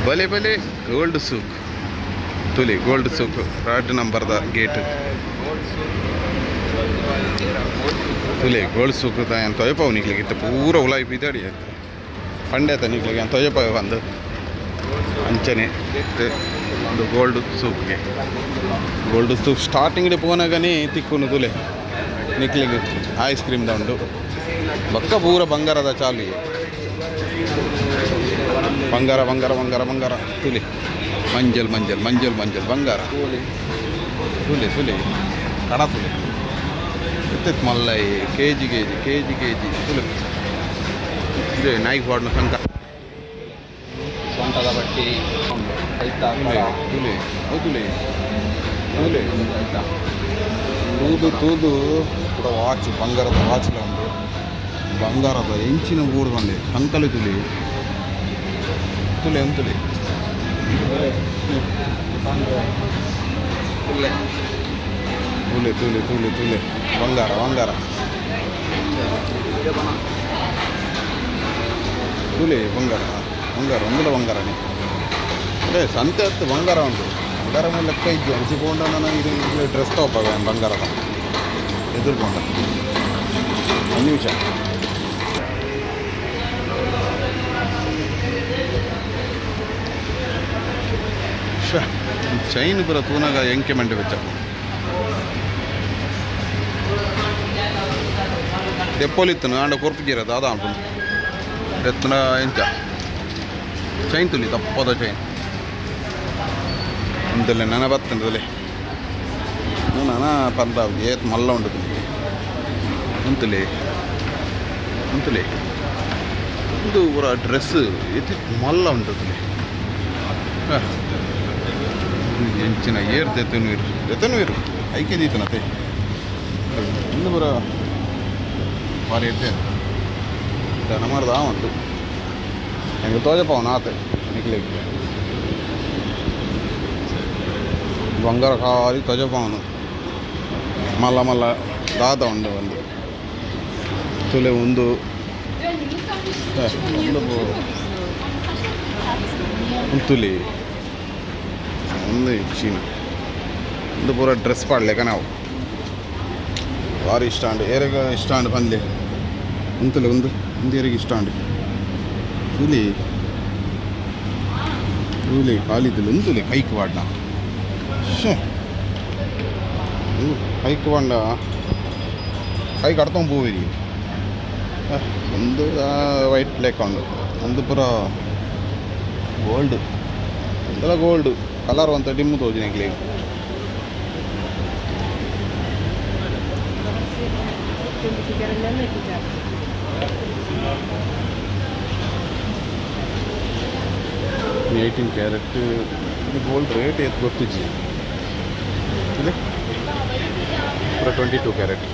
भले भले gold souk तुले गोल्ड सूक राड नंबर द गेट तुले गोल्ड सूक तो पाव निकले पूरा उलाई बिदाड़ी पंडे निकले तो बंद अंचने गोल्ड सूक स्टार्टिंग पोनागानी तिक्कुनु तुले निकले आइस क्रीम दंडु बक्का पूरा बंगाರದ चालू बंगार बंगार बंगार बंगार तुले मंजल मंजल मंजल मंजल बंगार तुले तुले कड़ा तुले इतने मल्लाई केजी केजी केजी केजी तुले इधे नाइक वाड़न संक संकद बट्टी तुले तुले तुले तूदु तूदु वाच बंगार वाच बंगार इंचिन ऊड़ बंदे संकल तुले तुले तुले तुले तुले तुले तुले तुले बंगार बंगार तुले बंगार बंगार अंदर बंगार अरे संते बंगार उंटु बंगार लेक्क इज्जि हंचिपोंड ನಾನು ड्रेस टॉप बंगार एदुर्कोंड निमिष चैन पूरा तूनाग ಎಂಕೆ ಮಂಡೆ ಬೆಚ್ಚ ದೆಪ್ಪೊಲಿತ್ತು ಆಂಡ ಕೊರ್ಪಿಗಿರೋದು ಅದ ಅಂಪು ಎತ್ತನ ಎಂಚ ಚೈನ್ ತುಲಿ ತಪ್ಪದ ಚೈನ್ ಇಂತಲ್ಲೇ ನನ ಬತ್ತಂದಲೆ ನನ ಪಂದ ಏತ್ ಮಲ್ಲ ಉಂಡು ತುಲಿ ಅಂತಲೇ ಅಂತಲೇ ಇದು ಪೂರ ಡ್ರೆಸ್ ಇದು ಮಲ್ಲ ಉಂಟು ತುಲಿ ಎಂಚಿನ ಏರ್ದು ಎತ್ತನೂರು ಐಕೆ ದೀತನತೆ ಇನ್ನು ಬರ ಭಾರಿ ಇರ್ತೇನೆ ದನ ಮಾರ್ದ ಉಂಟು ಹೆಂಗೆ ತೋಜಪ್ಪವನ ಆತ ನಿಕ್ಲಿಗೆ ಬಂಗಾರ ಖಾಲಿ ತೋಜಪ್ಪವನು ಮಲ್ಲ ಮಲ್ಲ ದಾದ ಉಂಡು ಒಂದು ತುಲೆ ಒಂದು ತುಲಿ ಒಂದು ಚೀನ ಒಂದು ಪೂರ ಡ್ರೆಸ್ ಪಾಡ್ಲೇಕ ನಾವು ಭಾರಿ ಇಷ್ಟ ಅಂಡು ಏರಿಗೆ ಇಷ್ಟ ಅಂಡು ಬಂದ್ಲಿ ಉಂತಲೆ ಒಂದು ಏರಿಗೆ ಇಷ್ಟ ಅಂಡು ತುಲಿ ತುಲಿ ಖಾಲಿದ್ದಿಲ್ಲ ಉಂತುಲಿ ಕೈಕ್ ವಾಡ್ನ ಕೈಕ್ ವಾಂಡ ಕೈ ಕಡ್ತೊಂಡು ಪೂವಿರಿ ಒಂದು ವೈಟ್ ಬ್ಲ್ಯಾಕ್ ಉಂಡು ಒಂದು ಪೂರ ಗೋಲ್ಡ್ ಒಂದೆಲ್ಲ ಗೋಲ್ಡ್ ಕಲರ್ ಅಂತ ಡಿಮ್ಮು ತೋಜಿ ನೆಕ್ಲಿ 18 ಕ್ಯಾರೆಟ್ ಇದು ಗೋಲ್ಡ್ ರೇಟ್ ಎಷ್ಟು ಗೊತ್ತಿಜ್ಜಿ ಇದೆ ಪೂರ 22 ಕ್ಯಾರೆಟ್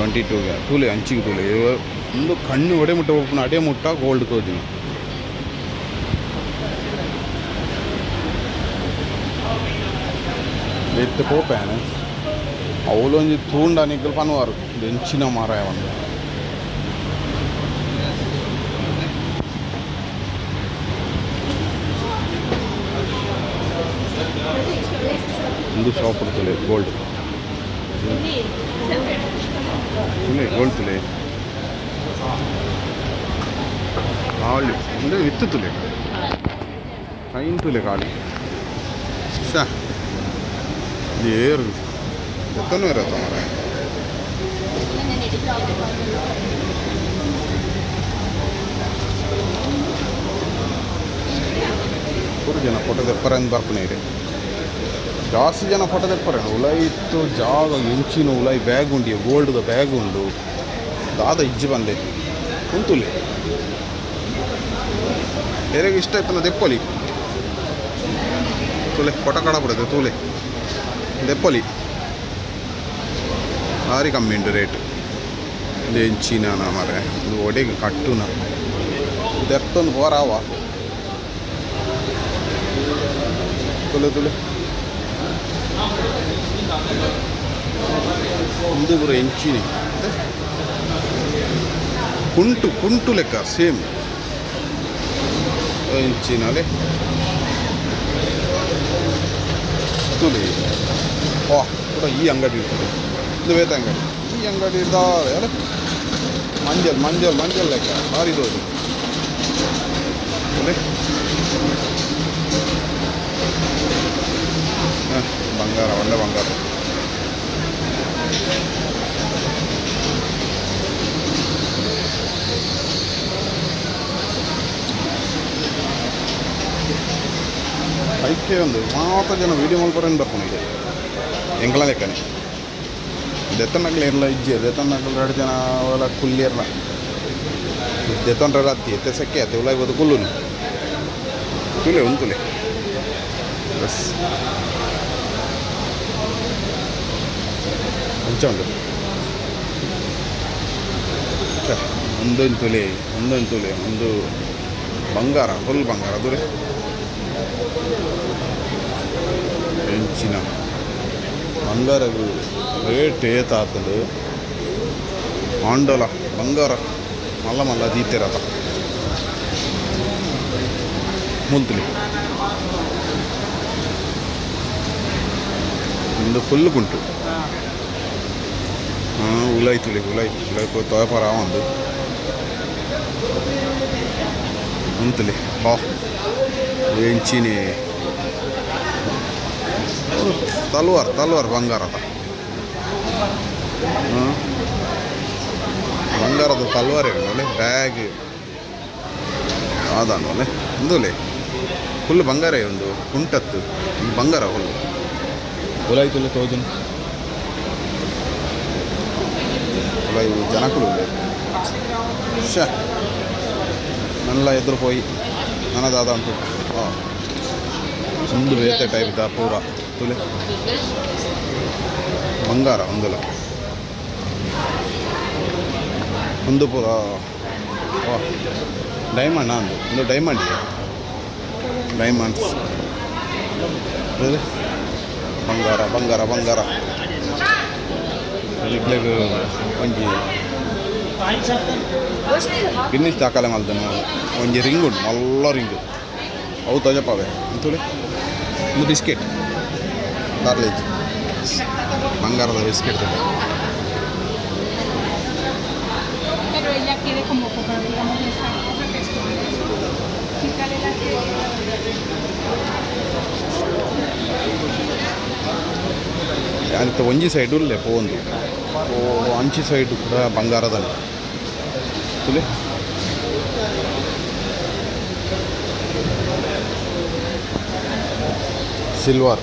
22 ತೂಲೆ ಅಂಚಿಗೆ ತೂಲೆ ಒಂದು ಕಣ್ಣು ಒಡೆ ಮುಟ್ಟ ಹೋಗ್ನ ಅಡೆ ಮುಟ್ಟ ಗೋಲ್ಡ್ ತೋಜಿನ ಎತ್ತು ಪೋಪೇನೆ ಅವಲೊಂದು ತೂಂಡ ನಿಕ್ಕಲು ಪನ್ವಾರು ಎಂಚಿನ ಮಾರಾಯ ಒಂದು ಒಂದು ಶಾಪ್ ಇರ್ತದೆ ಗೋಲ್ಡ್ ತುಲೆ ಗೋಲ್ಡ್ ತುಲೆ ಖಾಲಿ ಅಂದರೆ ವಿತ್ತು ತುಲೆ ಫೈನ್ ತುಲೆ ಖಾಲಿ ಸಾ ಏರು ಎತ್ತನೂ ಇರತ್ತ ಮರ ಪೂರ ಜನ ಫೋಟೋ ತೆಪ್ಪರ ಅಂತ ಬರ್ಪನೆ ಇದೆ ಜಾಸ್ತಿ ಜನ ಫೋಟೋ ತೆಪ್ಪರೆ ಉಲಾಯಿ ಇತ್ತು ಜಾಗ ಎಂಚಿನ ಉಲಾಯಿ ಬ್ಯಾಗ್ ಉಂಡಿ ಗೋಲ್ಡ್ದ ಬ್ಯಾಗ್ ಉಂಡು ದಾದ ಇಜ್ಜಿ ಬಂದೆ ಕುಂತುಲಿ ಬೇರೆಗೆ ಇಷ್ಟ ಆಯ್ತಲ್ಲ ದೆಪ್ಪಲಿ ತುಲೆ ಫೋಟೋ ಕಾಡಬಿಡುತ್ತೆ ತೂಲೆ ದೆಪ್ಪಲಿ ಭಾರಿ ಕಮ್ಮಿ ಉಂಟು ರೇಟ್ ಇದು ಎಂಚಿನ ಮರ ಇದು ಒಡೆಗೆ ಕಟ್ಟುನ ದೆಪ್ಪೊಂದು ಬೋರಾವ ತುಲೆ ತುಲೆ ಒಂದು ಪೂರ ಎಂಚಿನಿ ಕುಂಟು ಕುಂಟು ಲೆಕ್ಕ ಸೇಮ್ ಇಂಚಿನಲ್ಲಿ ತುಲಿ. ಓ ಕೂಡ ಈ ಅಂಗಡಿ ಇರ್ತದೆ, ಇದು ಬೇತ ಅಂಗಡಿ. ಈ ಅಂಗಡಿ ಇರ್ತಾರೆ ಅಲ್ಲ, ಮಂಜಲ್ ಲೆಕ್ಕ ಭಾರಿ ದೋದು ಬಂಗಾರ, ಒಳ್ಳೆ ಬಂಗಾರ. ಐಕೆ ಒಂದು ಮಾತ್ರ ಜನ ವೀಡಿಯೋ ಮಾಡ್ಕೊಂಡು ಬರ್ಕೊಂಡು ಇದೆ ಎಂಗ್ಲ ಲೆಕ್ಕನೆ. ದೆತ್ತನಗ್ಲು ಇರಲ್ಲ ಇಜ್ಜೆ, ದೆತ್ತನಗ್ಲು 2 ಜನ ಅವಳ ಕುಲ್ಲಿ ಇರಲ್ಲ. ದೆತ್ತೊಂಡ್ರೆ ರಾತ್ರಿ ಎತ್ತೆ ಸೆಕ್ಕೆ ಆಯ್ತು ಉಳ ಇವತ್ತು ಕುಲ್ಲು ತುಲೆ ಒಂದು ತುಲೆ ಬಸ್ ಅಂಚ ಉಂಟು. ಒಂದೊಂದು ತುಲೆ ಒಂದು ಬಂಗಾರ, ಫುಲ್ ಬಂಗಾರ ಅದು ಹೆಂಚಿನ ಬಂಗಾರ ರೇಟ್ ಏತಾತದು. ಆಂಡೋಲ ಬಂಗಾರ ಮಲ್ಲ ದೀತಿರತ ಮುಂತಲಿ ಒಂದು ಫುಲ್ ಕುಂಟು. ಉಲೈ ತೋಯಪರ ಒಂದು ಮುಂತಲಿ ಬಾ ಹೆಂಚಿನಿ ತಲ್ವಾರ್ ಬಂಗಾರದ ಬಂಗಾರದ ತಲ್ವಾರ್ ಇರೋಲ್ಲ. ಬ್ಯಾಗ್ ಆದಲೆ ಒಂದುಲೆ ಫುಲ್ ಬಂಗಾರ ಒಂದು ಕುಂಟತ್ತು ಬಂಗಾರ ಫುಲ್ಲು ಉಲಾಯ್ತುಲೆ ತೋಜನು ಉಲಾಯ್ ಜನಕಲು ಶ ನಲ್ಲ ಎದುರು ಪೋಯಿ ನನದಾದ ಉಂಟು. ಒಂದು ಬೇತೆ ಟೈಪ್ ದ ಪೂರ ತುಲೆ ಬಂಗಾರ ಒಂದುಲ ಒಂದು ಪೂರ ಡೈಮಂಡ್ ಒಂದು ಡೈಮಂಡ್ ಡೈಮಂಡ್ಸ್ ಬಂಗಾರ ಒಂಜಿ ಗಿನ್ನಿಸ್ ದಾಖಲೆ ಮಲ್ದನು. ಒಂಜಿ ರಿಂಗ್ ಉಂಟು, ಮಲ್ಲ ರಿಂಗ್ ಅವು ತಜಪಾವೆ ಅಂತೇಳಿ. ಒಂದು ಬಿಸ್ಕೆಟ್ ಪಾರ್ಲೇಜ್ ಬಂಗಾರದ ಬಿಸ್ಕೆಟ್. ಅಂತ ಒಂಜಿ ಸೈಡು ಪೋಂದು ಅಂಚಿ ಸೈಡು ಕೂಡ ಬಂಗಾರದಲ್ಲಿ ತುಲೆ ಸಿಲ್ವರ್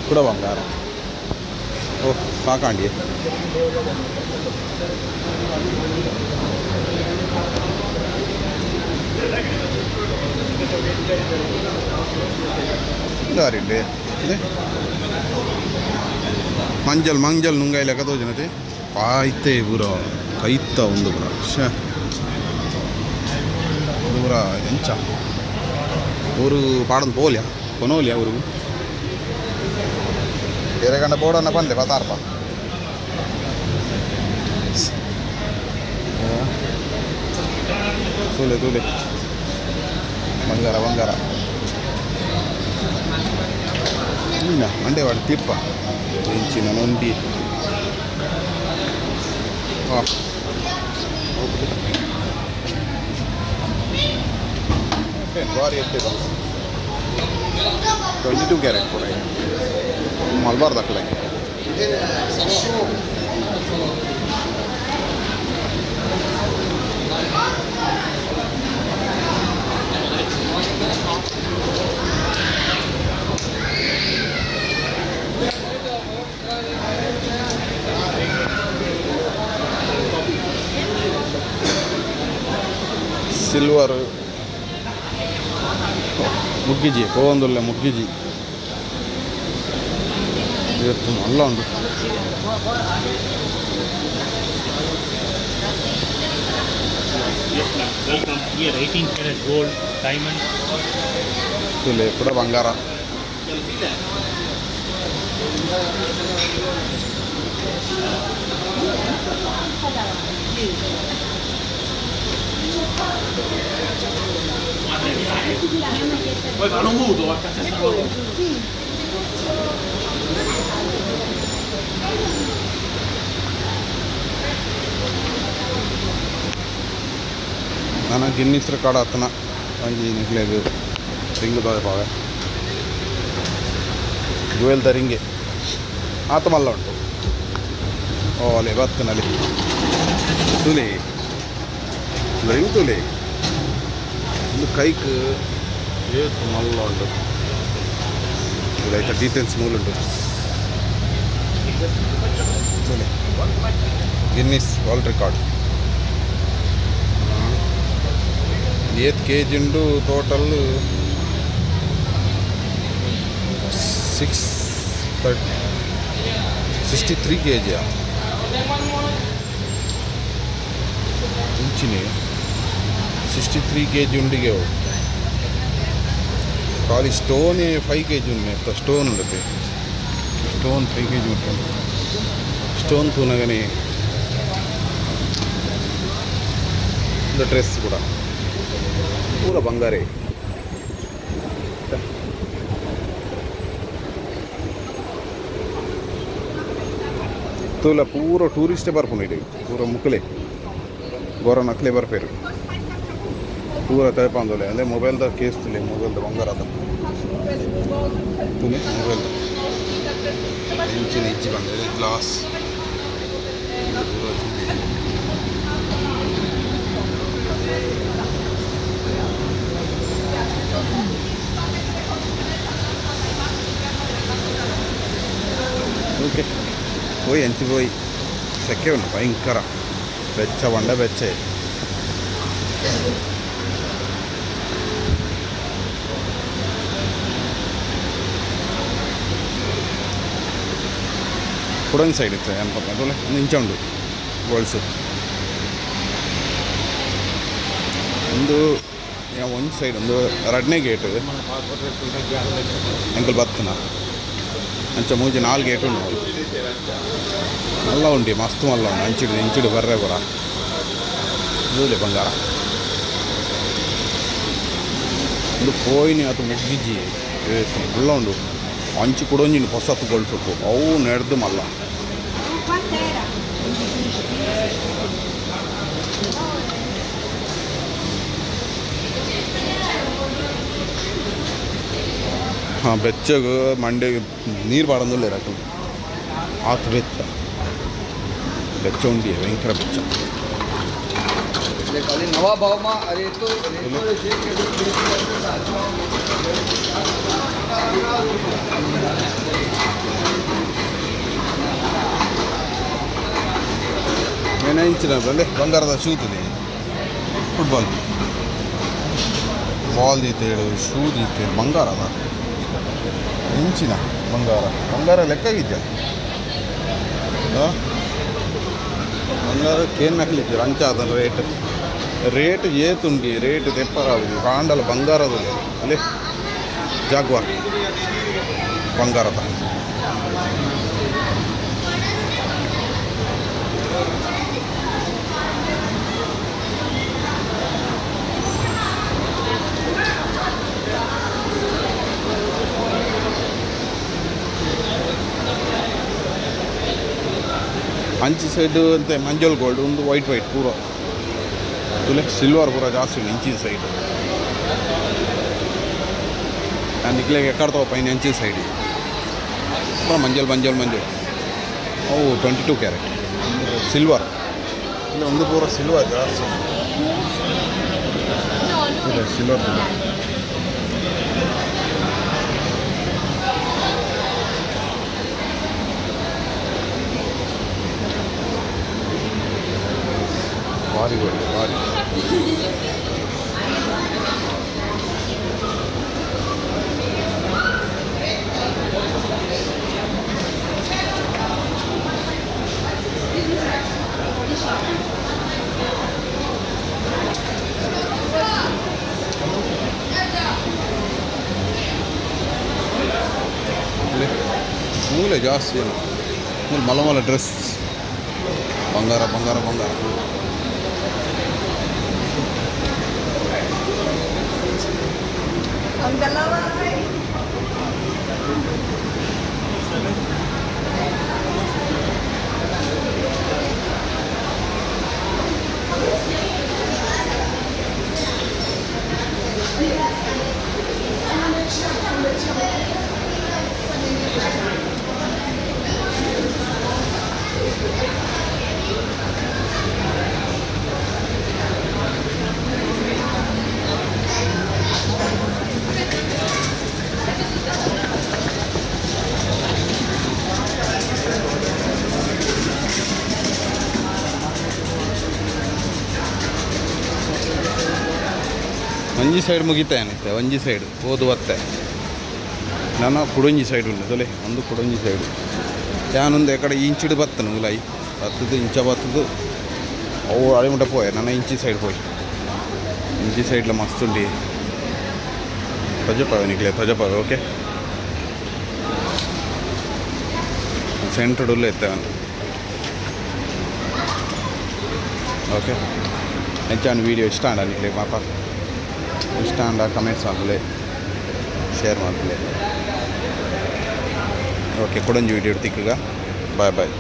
ಕೂಡ ಬಂಗಾರ. ಓಹ್ ಸಾಕಾಂಡಿ ದಾರಿಂಡೆ ಮಂಜಲ್ ನುಂಗಾಯಿ ಲೆಕ್ಕ ತೋಜನತೆ ಪಾಯ್ತೆ ಪೂರ ಕೈತ ಒಂದು ಪೂರ ಶ ಒಂದು ಪೂರ ಎಂಚ ಊರು ಪಾಡೊಂದು ಪೋಲ್ಯ ಕೊನೋಲ್ಯ ಊರಿಗೂ ಬೇರೆ ಗಂಡ ಬೋರ್ಡನ್ನ ಬಂದೆ ಬತಾರ್ಪ ತೂಲೆ ಬಂಗಾರ ಇಲ್ಲ ಮಂಡೆವಾಡ ತಿಪ್ಪ ಹೆಂಚಿನ ನೊಂದಿ ಭಾರಿ ಇರ್ತದೆ. 22 ಕ್ಯಾರೆಟ್ ಕೂಡ ಮಲ್ಬಾರ್ ದಾಖಲೆ. ಸಿಲ್ವರ್ ಮುಗ್ಗಿಜಿ ಕೋವಂದುಲ್ಲ ಮುಗ್ಗಿಜಿ ಇವತ್ತು ಅಲ್ಲ ಉಂಟು. ತುಲೆ ಕೂಡ ಬಂಗಾರ. Poi fanno muto a casa sua. ನಾನು ಗಿನ್ನಿಸ್ ರೆಕಾರ್ಡ್ ಆತನ ಒಂಜಿ ನಿಕ್ಲೆಗ್ ರಿಂಗ್ ಪಾವೆ ಜ್ಯುವೆಲ್ ದ ರಿಂಗೆ ಆತ ಮಲ್ಲ ಉಂಟು ಓಲೆ ಬತ್ತನಲ್ಲಿ ತುಲಿ ರಿಂಗ್ ತುಲಿ ಒಂದು ಕೈಕ್ ಏತು ಮಲ್ಲ ಉಂಟು ಇದೈತ ಡೀಟೇಲ್ಸ್ ಮೂಲುಂಟು ತುಲಿ ಗಿನ್ನಿಸ್ ವರ್ಲ್ಡ್ ರೆಕಾರ್ಡ್ 8 kg ಉಂಡು ಟೋಟಲ್ 63 kg ಇಂಚಿನಿ 63 kg ಉಂಡಿಗೆ ಖಾಲಿ ಸ್ಟೋನೇ 5 kg ಉಂಡು ಸ್ಟೋನ್ ಉಂಡತೆ ಸ್ಟೋನ್ 5 kg ಉಂಟು ಸ್ಟೋನ್ ತೂನಗನೆ ಒಂದು ಡ್ರೆಸ್ ಕೂಡ पूरा बंगारे तुला पूरा टूरिस्ट बरपुन पूरा मुकले गोर नकले बरपेर पूरा तयपांदोले अंदे मोबाइल द केस तुले मोबाइल द बंगार आता तुने मोबाइल इंची इंची बंदे ग्लास ఓకే పోయి ఎంచి పోయి సెక్కే ఉన్నా భయంకర బెచ్చ వండ బెచ్చే ಕುಡಂಗ್ ಸೈಡ್ ಇತ್ತು ಏನಪ್ಪ ಅದಲ್ಲ ನಿಂಚುಂಡು ಗೋಲ್ಸು ಒಂದು ಒಂದು ಸೈಡ್ ಒಂದು 2ನೇ ಗೇಟ್ ಎಂಕಲ್ ಬತ್ತನ ಅಂಚ ಮೂಜಿ 4 ಗೇಟ್ ಉಂಡು ಮಲ್ಲ ಉಂಡಿ ಮಸ್ತ್ ಮಲ್ಲ ಉಂಡು ಅಂಚಿಡು ಇಂಚಿಡು ಬರ್ರೆ ಕೂಡ ಇದೂಲೆ ಬಂಗಾರ ಇದು ಪೋಯಿನಿ ಅದು ಮುಗ್ಗಿಜ್ಜಿ ಮಲ್ಲ ಉಂಡು ಅಂಚಿ ಕುಡೊಂಜಿನ ಹೊಸತ್ತು ಗೊಳ್ಸಕ್ಕು ಅವು ನೆಡ್ದು ಮಲ್ಲ ಹಾಂ ಬೆಚ್ಚಗೆ ಮಂಡೆಗೆ ನೀರು ಬಾಡಂದಿಲ್ಲ ಇರಕ್ಕೆ ಆತು ಬೆಚ್ಚ ಬೆಚ್ಚ ಉಂಡಿ ಭಯಂಕರ ಬೆಚ್ಚ ಏನೇ ಇಂಚಿನಲ್ಲಿ ಬಂಗಾರದ ಶೂ ಇದೆ ಫುಟ್ಬಾಲ್ ಬಾಲ್ ದೀತೇಳು ಶೂ ದೀತೇಳು ಬಂಗಾರ ಅದ ಇಂಚಿನ ಬಂಗಾರ ಲೆಕ್ಕಾಗಿದ್ಯಾ ಬಂಗಾರಕ್ಕೇನು ನಕಲಿದ್ದೀರ ಅಂಚ ಅದನ್ನು ರೇಟ್ ಏತುಂಡಿ ರೇಟ್ ತೆಪ್ಪರಾಗುದು ಕಾಂಡಲ ಬಂಗಾರದ ಅಲ್ಲಿ ಜಾಗ್ವಾರ್ ಬಂಗಾರದ ಅಂಚಿ ಸೈಡ್ ಅಂತ ಮಂಜಲ್ ಗೋಲ್ಡ್ ಒಂದು ವೈಟ್ ಪೂರ ತುಲೆ ಸಿಲ್ವರ್ ಪೂರ ಜಾಸ್ತಿ ಉಂಟು ಇಂಚಿನ ಸೈಡ್ ನಾನು ನಿಕ್ಲೆಗೆ ಎಕ್ಕಡ್ತಾವ ಪೈನ ಇಂಚಿನ ಸೈಡ್ ಪೂರ ಮಂಜಲ್ ಅವು 22 ಕ್ಯಾರೆಟ್ ಸಿಲ್ವರ್ ಇಲ್ಲ ಒಂದು ಪೂರ ಸಿಲ್ವರ್ ಜಾಸ್ತಿ ಸಿಲ್ವರ್ ಭಾರಿ ಒಳ್ಳೆ ಭಾರಿ ಮೂಲೆ ಜಾಸ್ತಿ ಮಲಮಲ ಡ್ರೆಸ್ ಬಂಗಾರ ಒಂಜಿ ಸೈಡ್ ಮುಗಿತಾಯನಿತ್ತೆ ಒಂಜಿ ಸೈಡ್ ಓದು ಒತ್ತೆ ನಾನು ಕುಡೊಂಜಿ ಸೈಡ್ ಉಂಡು ತೊಲೆ ಒಂದು ಕುಡೊಂಜಿ ಸೈಡು ಯಾನೊಂದು ಎಕಡೆ ಇಂಚಿಡು ಬತ್ತನು ಉಲಾಯಿ ಬತ್ತದು ಇಂಚ ಬತ್ತದು ಅವು ಅಳಿಮುಟ ಪೋಯ ನನ್ನ ಇಂಚಿ ಸೈಡ್ పోయి ఇంచి సైడ్లో మస్తు ఉంది తజపాగా నీకులే తజపాగా ఓకే సెంటర్డ్ ఉల్లు ఎత్తాను ಓಕೆ ಹೆಚ್ಚಾನು ವೀಡಿಯೋ ಇಷ್ಟ ಅಂಡ ನಿಕ್ಲೆ ಪಾಪ ಇಷ್ಟ ಅಂಡ ಕಮೆಂಟ್ಸ್ ಮಾಡಲೇ ಶೇರ್ ಮಾಡಲೇ ಓಕೆ ಕೊಡೊಂಜಿ ವೀಡಿಯೋ ತಿಕ್ಕಗ ಬಾಯ್ ಬಾಯ್